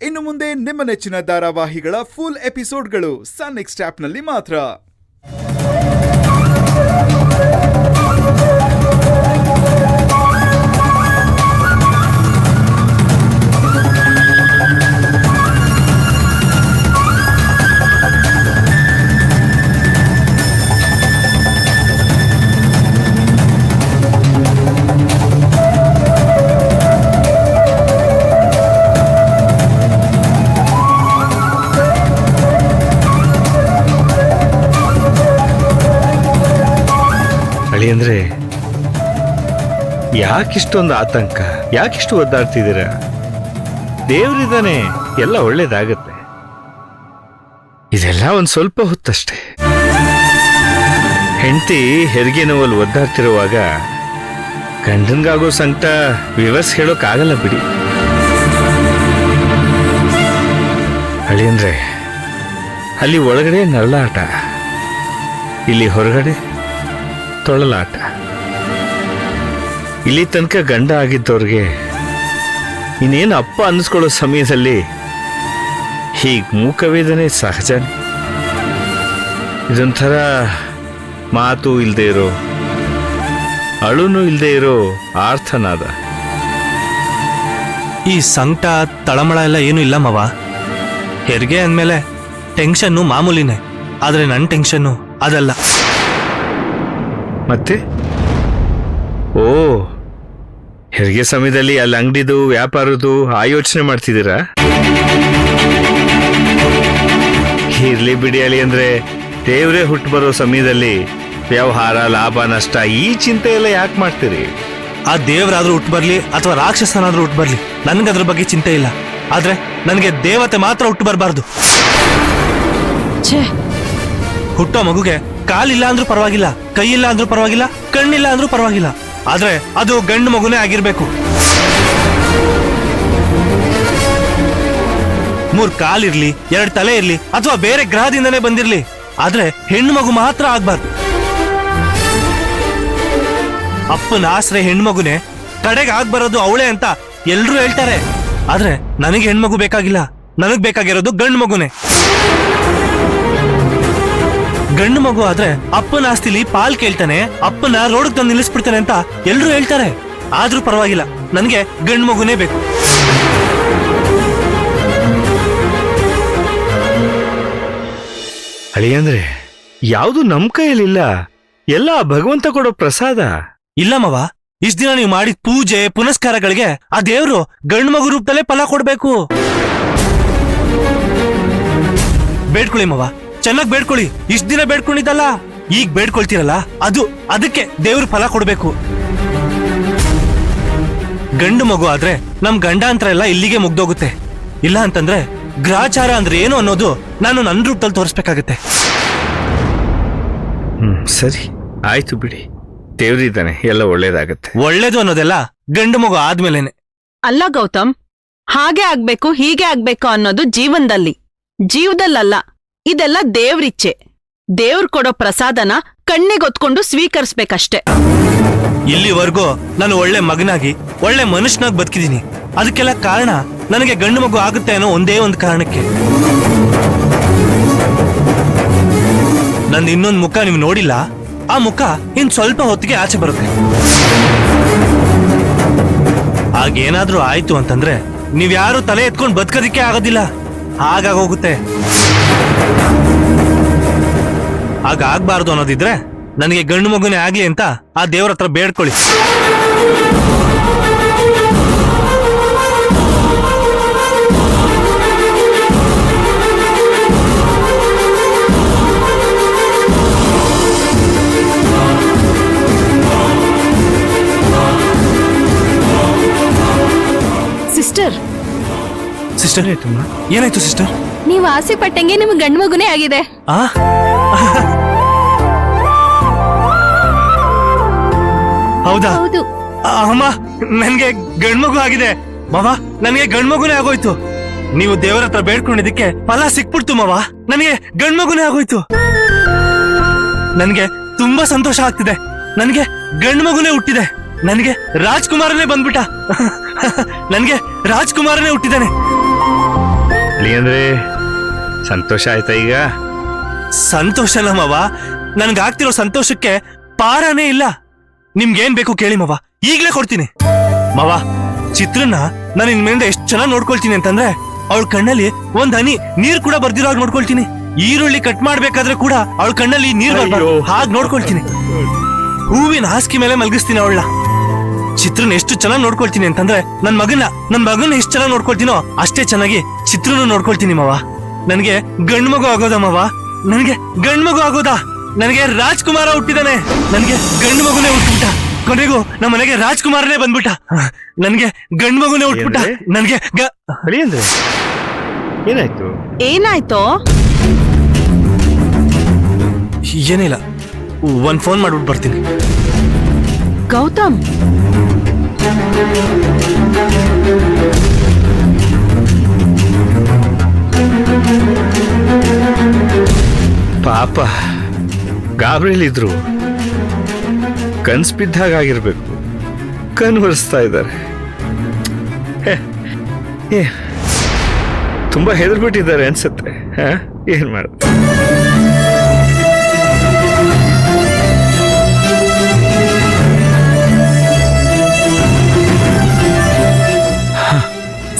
ಇನ್ನು ಮುಂದೆ ನಿಮ್ಮ ನೆಚ್ಚಿನ ಧಾರಾವಾಹಿಗಳ ಫುಲ್ ಎಪಿಸೋಡ್ಗಳು ಸನ್ ನೆಕ್ಸ್ಟ್ ಆಪ್ನಲ್ಲಿ ಮಾತ್ರ. ಅಂದ್ರೆ ಯಾಕಿಷ್ಟೊಂದು ಆತಂಕ, ಯಾಕಿಷ್ಟು ಒದ್ದಾಡ್ತಿದ್ದೀರ? ದೇವ್ರಿದಾನೆ, ಎಲ್ಲ ಒಳ್ಳೇದಾಗತ್ತೆ. ಇದೆಲ್ಲ ಒಂದ್ ಸ್ವಲ್ಪ ಹೊತ್ತಷ್ಟೇ. ಹೆಂಡತಿ ಹೆರಿಗೆ ನೋವಲ್ಲಿ ಒದ್ದಾಡ್ತಿರುವಾಗ ಗಂಡನ್ಗಾಗೋ ಸಂಕಟ ವಿವರ್ಸ್ ಹೇಳೋಕ್ಕಾಗಲ್ಲ ಬಿಡಿ. ಅಳಿಯಂದ್ರೆ ಅಲ್ಲಿ ಒಳಗಡೆ ನರಳಾಟ, ಇಲ್ಲಿ ಹೊರಗಡೆ ತೊಳಲಾಟ. ಇಲ್ಲಿ ತನಕ ಗಂಡ ಆಗಿದ್ದವ್ರಿಗೆ ಇನ್ನೇನು ಅಪ್ಪ ಅನ್ನಿಸ್ಕೊಳ್ಳೋ ಸಮಯದಲ್ಲಿ ಹೀಗೆ ಮೂಕವೇದನೆ ಸಹಜನೇ. ಇದೊಂಥರ ಮಾತು ಇಲ್ಲದೆ ಇರೋ, ಅಳುನು ಇಲ್ಲದೆ ಇರೋ ಆರ್ಥನಾದ. ಈ ಸಂಕಟ ತಳಮಳ ಎಲ್ಲ ಏನೂ ಇಲ್ಲ ಮವ. ಹೆರಿಗೆ ಅಂದಮೇಲೆ ಟೆನ್ಷನ್ನು ಮಾಮೂಲಿನೇ, ಆದರೆ ನನ್ನ ಟೆನ್ಷನ್ನು ಅದಲ್ಲ. ಮತ್ತೆ ಓ, ಹೆರಿಗೆ ಸಮಯದಲ್ಲಿ ಅಲ್ಲಿ ಅಂಗಡಿದು ವ್ಯಾಪಾರದ್ದು ಆ ಯೋಚನೆ ಮಾಡ್ತಿದ್ದೀರಾ? ಇರ್ಲಿ ಬಿಡಿ ಅಳಿ. ಅಂದ್ರೆ ದೇವ್ರೇ ಹುಟ್ಟು ಬರೋ ಸಮಯದಲ್ಲಿ ವ್ಯವಹಾರ, ಲಾಭ, ನಷ್ಟ ಈ ಚಿಂತೆ ಎಲ್ಲ ಯಾಕೆ ಮಾಡ್ತೀರಿ? ಆ ದೇವರಾದ್ರೂ ಹುಟ್ಟು ಬರ್ಲಿ ಅಥವಾ ರಾಕ್ಷಸನಾದ್ರೂ ಹುಟ್ಟು ಬರ್ಲಿ, ನನ್ಗದ್ರ ಬಗ್ಗೆ ಚಿಂತೆ ಇಲ್ಲ. ಆದ್ರೆ ನನಗೆ ದೇವತೆ ಮಾತ್ರ ಹುಟ್ಟು ಬರಬಾರ್ದು. ಹುಟ್ಟೋ ಮಗುಗೆ ಕಾಲಿಲ್ಲ ಅಂದ್ರೂ ಪರವಾಗಿಲ್ಲ, ಕೈ ಇಲ್ಲ ಅಂದ್ರೂ ಪರವಾಗಿಲ್ಲ, ಕಣ್ಣಿಲ್ಲ ಅಂದ್ರೂ ಪರವಾಗಿಲ್ಲ, ಆದ್ರೆ ಅದು ಗಂಡು ಮಗುನೇ ಆಗಿರ್ಬೇಕು. 3 ಕಾಲಿರ್ಲಿ, 2 ತಲೆ ಇರ್ಲಿ, ಅಥವಾ ಬೇರೆ ಗ್ರಹದಿಂದನೇ ಬಂದಿರ್ಲಿ, ಆದ್ರೆ ಹೆಣ್ಣು ಮಗು ಮಾತ್ರ ಆಗ್ಬಾರ್ದು. ಅಪ್ಪನ ಆಸರೆ ಹೆಣ್ಮಗುನೇ, ಕಡೆಗೆ ಆಗ್ಬರೋದು ಅವಳೇ ಅಂತ ಎಲ್ರೂ ಹೇಳ್ತಾರೆ. ಆದ್ರೆ ನನಗೆ ಹೆಣ್ಮಗು ಬೇಕಾಗಿಲ್ಲ, ನನಗ್ ಬೇಕಾಗಿರೋದು ಗಂಡು ಮಗುನೇ. ಗಂಡು ಮಗು ಆದ್ರೆ ಅಪ್ಪನ ಆಸ್ತಿಲಿ ಪಾಲ್ ಕೇಳ್ತಾನೆ, ಅಪ್ಪನ ರೋಡ್ ತಂದು ನಿಲ್ಲಿಸ್ಬಿಡ್ತಾನೆ ಅಂತ ಎಲ್ರು ಹೇಳ್ತಾರೆ. ಆದ್ರೂ ಪರವಾಗಿಲ್ಲ, ನನಗೆ ಗಂಡು ಮಗುನೇ ಬೇಕು. ಅಳಿಯಂದ್ರೆ ಯಾವುದು ನಮ್ ಕೈಯಲ್ಲಿಲ್ಲ, ಎಲ್ಲ ಭಗವಂತ ಕೊಡೋ ಪ್ರಸಾದ. ಇಲ್ಲ ಮವ, ಇಷ್ಟ ದಿನ ನೀವು ಮಾಡಿದ ಪೂಜೆ ಪುನಸ್ಕಾರಗಳಿಗೆ ಆ ದೇವ್ರು ಗಂಡು ಮಗು ರೂಪದಲ್ಲೇ ಫಲ ಕೊಡ್ಬೇಕು. ಬೇಡ್ಕೊಳ್ಳಿ ಮವ, ಚೆನ್ನಾಗಿ ಬೇಡ್ಕೊಳ್ಳಿ. ಇಷ್ಟ ದಿನ ಬೇಡ್ಕೊಂಡಿದ್ದಲ್ಲ, ಈಗ ಬೇಡ್ಕೊಳ್ತೀರಲ್ಲ, ಅದಕ್ಕೆ ದೇವ್ರು ಫಲ ಕೊಡ್ಬೇಕು. ಗಂಡು ಮಗು ಆದ್ರೆ ನಮ್ ಗಂಡಾಂತರ ಎಲ್ಲ ಇಲ್ಲಿಗೆ ಮುಗ್ದೋಗುತ್ತೆ. ಇಲ್ಲ ಅಂತಂದ್ರೆ ಗ್ರಹಚಾರ ಅಂದ್ರೆ ಏನು ಅನ್ನೋದು ನಾನು ನನ್ನ ರೂಪದಲ್ಲಿ ತೋರಿಸ್ಬೇಕಾಗತ್ತೆ. ಸರಿ ಆಯ್ತು ಬಿಡಿ, ದೇವ್ರಿದ್ದಾನೆ, ಎಲ್ಲ ಒಳ್ಳೇದಾಗತ್ತೆ. ಒಳ್ಳೇದು ಅನ್ನೋದೆಲ್ಲ ಗಂಡು ಮಗು ಆದ್ಮೇಲೆನೆ. ಅಲ್ಲ ಗೌತಮ್, ಹಾಗೆ ಆಗ್ಬೇಕು ಹೀಗೆ ಆಗ್ಬೇಕು ಅನ್ನೋದು ಜೀವದಲ್ಲಲ್ಲ. ಇದೆಲ್ಲ ದೇವ್ರಿಚ್ಛೆ. ದೇವ್ರು ಕೊಡೋ ಪ್ರಸಾದನ ಕಣ್ಣಿಗೊತ್ಕೊಂಡು ಸ್ವೀಕರಿಸ್ಬೇಕಷ್ಟೆ. ಇಲ್ಲಿವರೆಗೂ ನಾನು ಒಳ್ಳೆ ಮಗನಾಗಿ ಒಳ್ಳೆ ಮನುಷ್ಯನಾಗಿ ಬದುಕಿದೀನಿ. ಅದಕ್ಕೆಲ್ಲ ಕಾರಣ ನನಗೆ ಗಂಡು ಮಗು ಆಗುತ್ತೆ ಅನ್ನೋ ಒಂದೇ ಒಂದು ಕಾರಣಕ್ಕೆ. ನಂದು ಇನ್ನೊಂದು ಮುಖ ನೀವು ನೋಡಿಲ್ಲ, ಆ ಮುಖ ಇನ್ ಸ್ವಲ್ಪ ಹೊತ್ತಿಗೆ ಆಚೆ ಬರುತ್ತೆ. ಆಗೇನಾದ್ರೂ ಆಯ್ತು ಅಂತಂದ್ರೆ ನೀವ್ಯಾರು ತಲೆ ಎತ್ಕೊಂಡು ಬದುಕೋದಿಕ್ಕೆ ಆಗೋದಿಲ್ಲ, ಹಾಗಾಗೋಗುತ್ತೆ. ಹಾಗಾಗ್ಬಾರ್ದು ಅನ್ನೋದಿದ್ರೆ ನನಗೆ ಗಂಡು ಮಗುನೇ ಆಗ್ಲಿ ಅಂತ ಆ ದೇವ್ರ ಹತ್ರ ಬೇಡ್ಕೊಳ್ಳಿ. ಸಿಸ್ಟರ್, ಏನಾಯ್ತು ಸಿಸ್ಟರ್? ನೀವು ಆಸೆ ಪಟ್ಟಂಗೆ ನಿಮ್ಗೆ ಗಂಡು ಮಗುನೇ ಆಗಿದೆ. ಹೌದಾ? ಹೌದು ಅಮ್ಮ, ನನ್ಗೆ ಗಂಡ್ಮಗು ಆಗಿದೆ. ಮಾವ, ನನಗೆ ಗಂಡ್ಮಗುನೇ ಆಗೋಯ್ತು. ನೀವು ದೇವರ ಹತ್ರ ಬೇಡ್ಕೊಂಡಿದ್ದಕ್ಕೆ ಫಲ ಸಿಕ್ಬಿಡ್ತು ಮಾವ. ನನಗೆ ಗಂಡ್ಮಗುನೇ ಆಗೋಯ್ತು. ನನ್ಗೆ ತುಂಬಾ ಸಂತೋಷ ಆಗ್ತಿದೆ. ನನಗೆ ಗಂಡ್ಮಗುನೇ ಹುಟ್ಟಿದೆ. ನನಗೆ ರಾಜ್ಕುಮಾರನೇ ಬಂದ್ಬಿಟ್ಟ. ನನಗೆ ರಾಜ್ಕುಮಾರನೇ ಹುಟ್ಟಿದ್ದಾನೆ. ಅಂದ್ರೆ ಸಂತೋಷ ಆಯ್ತಾ ಈಗ? ಸಂತೋಷನ ಮಾವ, ನನ್ಗಾಗ್ತಿರೋ ಸಂತೋಷಕ್ಕೆ ಪಾರನೇ ಇಲ್ಲ. ನಿಮ್ಗೇನ್ ಬೇಕು ಕೇಳಿ ಮಾವ, ಈಗ್ಲೇ ಕೊಡ್ತೀನಿ. ಮಾವ, ಚಿತ್ರನ್ನ ನಾನು ಇನ್ಮೇಲಿಂದ ಎಷ್ಟು ಚೆನ್ನಾಗಿ ನೋಡ್ಕೊಳ್ತೀನಿ ಅಂತಂದ್ರೆ ಅವಳ ಕಣ್ಣಲ್ಲಿ ಒಂದ್ ಹನಿ ನೀರ್ ಕೂಡ ಬರ್ದಿರೋ ಹಾಗೆ ನೋಡ್ಕೊಳ್ತೀನಿ. ಈರುಳ್ಳಿ ಕಟ್ ಮಾಡ್ಬೇಕಾದ್ರೆ ಕೂಡ ಅವಳ ಕಣ್ಣಲ್ಲಿ ನೀರ್ ಬರ್ಬಾರ್ದು ಹಾಗೆ ನೋಡ್ಕೊಳ್ತೀನಿ. ಹೂವಿನ ಹಾಸಿಗೆ ಮೇಲೆ ಮಲಗಿಸ್ತೀನಿ ಅವಳನ್ನ. ಚಿತ್ರನ ಎಷ್ಟು ಚೆನ್ನಾಗಿ ನೋಡ್ಕೊಳ್ತೀನಿ ಅಂತಂದ್ರೆ ನನ್ ಮಗನ ಎಷ್ಟು ಚೆನ್ನಾಗಿ ನೋಡ್ಕೊಳ್ತೀನೋ ಅಷ್ಟೇ ಚೆನ್ನಾಗಿ ಚಿತ್ರನು ನೋಡ್ಕೊಳ್ತೀನಿ ಮಾವ. ನನಗೆ ಗಂಡ್ಮಗು ಆಗೋದಾ ಮಾವ? ನನಗೆ ಗಂಡ್ಮಗು ಆಗೋದಾ? ನನಗೆ ರಾಜ್ಕುಮಾರ ಹುಟ್ಟಿದಾನೆ. ನನಗೆ ಗಂಡು ಮಗುನೇ ಹುಟ್ಬಿಟ್ಟ. ಕೊನೆಗೂ ನಮ್ಮ ಮನೆಗೆ ರಾಜ್ಕುಮಾರನೇ ಬಂದ್ಬಿಟ್ಟ. ನನಗೆ ಗಂಡು ಮಗುನೇ ಹುಟ್ಬಿಟ್ಟ. ನನಗೆ ಅಂದ್ರೆ ಏನಾಯ್ತು? ಏನಾಯ್ತೋ? ಏನಿಲ್ಲ, ಒಂದ್ ಫೋನ್ ಮಾಡ್ಬಿಟ್ಟು ಬರ್ತೀನಿ. ಗೌತಮ್, ಪಾಪ ಗಾಬರಿಲಿದ್ರು. ಕನ್ಸ್ ಬಿದ್ದಾಗಿರ್ಬೇಕು, ಕನ್ವರ್ಸ್ತಾ ಇದ್ದಾರೆ. ತುಂಬಾ ಹೆದರ್ಬಿಟ್ಟಿದ್ದಾರೆ ಅನ್ಸುತ್ತೆ. ಏನ್ ಮಾಡೋದು?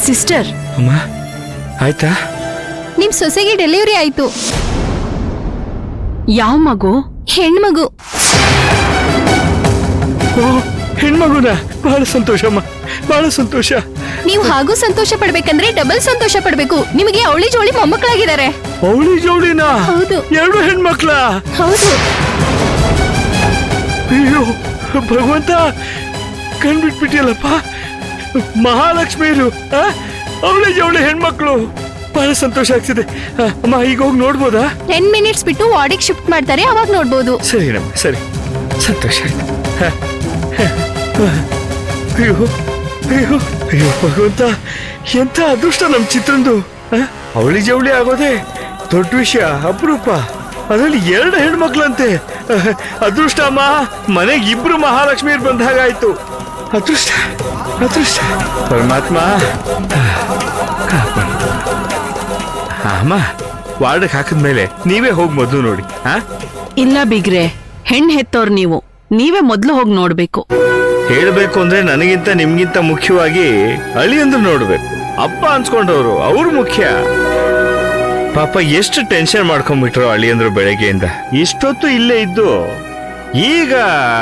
ಸಿಸ್ಟರ್, ಅಮ್ಮ ಆಯ್ತಾ? ನಿಮ್ ಸೊಸೆಗೆ ಡೆಲಿವರಿ ಆಯ್ತು. ಯಾವ ಮಗು? ಹೆಣ್ಮಗು. ಓ, ಹೆಣ್ಮಗುನ? ಬಹಳ ಸಂತೋಷಮ್ಮ, ಬಹಳ ಸಂತೋಷ. ನೀವು ಹಾಗೂ ಸಂತೋಷ ಪಡ್ಬೇಕಂದ್ರೆ ಡಬಲ್ ಸಂತೋಷ ಪಡ್ಬೇಕು. ನಿಮಗೆ ಅವಳಿ ಜೋಳಿ ಮೊಮ್ಮಕ್ಕಳಾಗಿದ್ದಾರೆ. ಅವಳಿ ಜೋಡಿನಾ? ಹೌದು. 2 ಹೆಣ್ಮಕ್ಳ? ಹೌದು. ಅಯ್ಯೋ ಭಗವಂತ, ಕಣ್ಬಿಟ್ಬಿಟ್ಟಿಯಲ್ಲಪ್ಪ. ಮಹಾಲಕ್ಷ್ಮಿಯರು ಅವಳಿ ಜವಳಿ ಹೆಣ್ಮಕ್ಳು. ಬಹಳ ಸಂತೋಷ ಆಗ್ತಿದೆ. ಅಮ್ಮ, ಈಗ ಹೋಗಿ ನೋಡ್ಬೋದಾ? 10 ಮಿನಿಟ್ಸ್ ಬಿಟ್ಟು ವಾರ್ಡಿಗೆ ಶಿಫ್ಟ್ ಮಾಡ್ತಾರೆ, ಅವಾಗ ನೋಡ್ಬೋದು. ಸರಿ ನಮ್ಮ, ಸರಿ. ಸಂತೋಷ ಆಯ್ತು. ಅಯ್ಯೋ ಅಯ್ಯೋ ಅಯ್ಯೋ ಭಗವಂತ, ಎಂಥ ಅದೃಷ್ಟ ನಮ್ ಚಿತ್ರಂದು. ಅವಳಿ ಜವಳಿ ಆಗೋದೆ ದೊಡ್ಡ ವಿಷಯ, ಅಪರೂಪ. ಅದರಲ್ಲಿ 2 ಹೆಣ್ಮಕ್ಳಂತೆ. ಅದೃಷ್ಟ ಅಮ್ಮ, ಮನೆಗೆ 2 ಮಹಾಲಕ್ಷ್ಮಿಯರು ಬಂದ ಹಾಗಾಯ್ತು. ಅದೃಷ್ಟ, ಅದೃಷ್ಟ. ಪರಮಾತ್ಮ ಅಮ್ಮ, ವಾರ್ಡ್ಗೆ ಹಾಕಿದ್ಮೇಲೆ ನೀವೇ ಹೋಗಿ ಮೊದಲು ನೋಡಿ. ಇಲ್ಲ ಬಿಗ್ರೆ, ಹೆಣ್ ಹೆತ್ತೋರ್ ನೀವೇ ಮೊದ್ಲು ಹೋಗಿ ನೋಡ್ಬೇಕು. ಹೇಳ್ಬೇಕು ಅಂದ್ರೆ ನನಗಿಂತ ನಿಮ್ಗಿಂತ ಮುಖ್ಯವಾಗಿ ಅಳಿಯಂದ್ರು ನೋಡ್ಬೇಕು. ಅಪ್ಪ ಅನ್ಸ್ಕೊಂಡವ್ರು, ಅವ್ರು ಮುಖ್ಯ. ಪಾಪ ಎಷ್ಟು ಟೆನ್ಷನ್ ಮಾಡ್ಕೊಂಡ್ಬಿಟ್ರು ಅಳಿಯಂದ್ರು ಬೆಳಗ್ಗೆಯಿಂದ. ಇಷ್ಟೊತ್ತು ಇಲ್ಲೇ ಇದ್ದು ಈಗ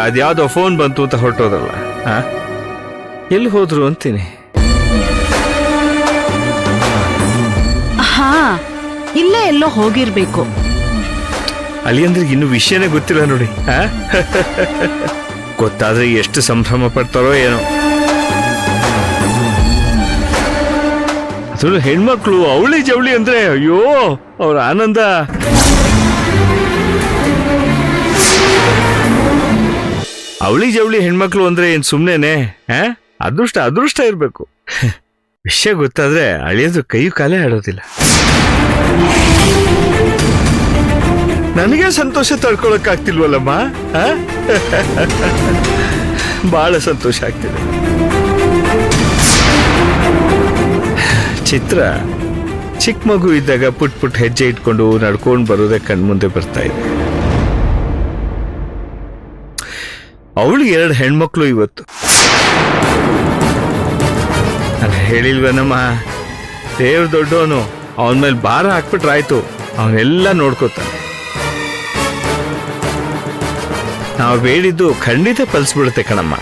ಅದ್ಯಾವ್ದೋ ಫೋನ್ ಬಂತು ಅಂತ ಹೊರಟೋದಲ್ಲ. ಎಲ್ಲಿ ಹೋದ್ರು ಅಂತೀನಿ. ಹಾ, ಇಲ್ಲೇ ಎಲ್ಲೋ ಹೋಗಿರ್ಬೇಕು. ಅಳಿಯಂದ್ರಿಗೆ ಇನ್ನು ವಿಷಯನೇ ಗೊತ್ತಿಲ್ಲ ನೋಡಿ. ಗೊತ್ತಾದ್ರೆ ಎಷ್ಟು ಸಂಭ್ರಮ ಪಡ್ತಾರೋ ಏನೋ. ಅದ್ರಲ್ಲೂ ಹೆಣ್ಮಕ್ಳು ಅವಳಿ ಜವಳಿ ಅಂದ್ರೆ ಅಯ್ಯೋ ಅವ್ರ ಆನಂದ. ಅವಳಿ ಜವಳಿ ಹೆಣ್ಮಕ್ಳು ಅಂದ್ರೆ ಏನ್ ಸುಮ್ನೆನೆ? ಅದೃಷ್ಟ, ಅದೃಷ್ಟ ಇರ್ಬೇಕು. ವಿಷಯ ಗೊತ್ತಾದ್ರೆ ಅಳಿಯೋದು ಕೈಯು ಕಾಲೇ ಆಡೋದಿಲ್ಲ. ನನಗೆ ಸಂತೋಷ ತಡ್ಕೊಳಕ್ಕಾಗ್ತಿಲ್ವಲ್ಲಮ್ಮ. ಬಹಳ ಸಂತೋಷ ಆಗ್ತಿದೆ. ಚಿತ್ರ ಚಿಕ್ಕ ಮಗು ಇದ್ದಾಗ ಪುಟ್ ಪುಟ್ ಹೆಜ್ಜೆ ಇಟ್ಕೊಂಡು ನಡ್ಕೊಂಡು ಬರೋದೇ ಕಣ್ಮುಂದೆ ಬರ್ತಾ ಇದೆ. ಅವಳು 2 ಹೆಣ್ಮಕ್ಳು ಇವತ್ತು. ನಾನು ಹೇಳಿಲ್ವನಮ್ಮ, ದೇವ್ರ ದೊಡ್ಡವನು, ಅವನ ಮೇಲೆ ಭಾರ ಹಾಕ್ಬಿಟ್ರಾಯ್ತು, ಅವನೆಲ್ಲ ನೋಡ್ಕೋತಾನೆ. ನಾವು ಬೇಡಿದ್ದು ಖಂಡಿತ ಫಲಿಸ್ಬಿಡುತ್ತೆ ಕಣಮ್ಮ.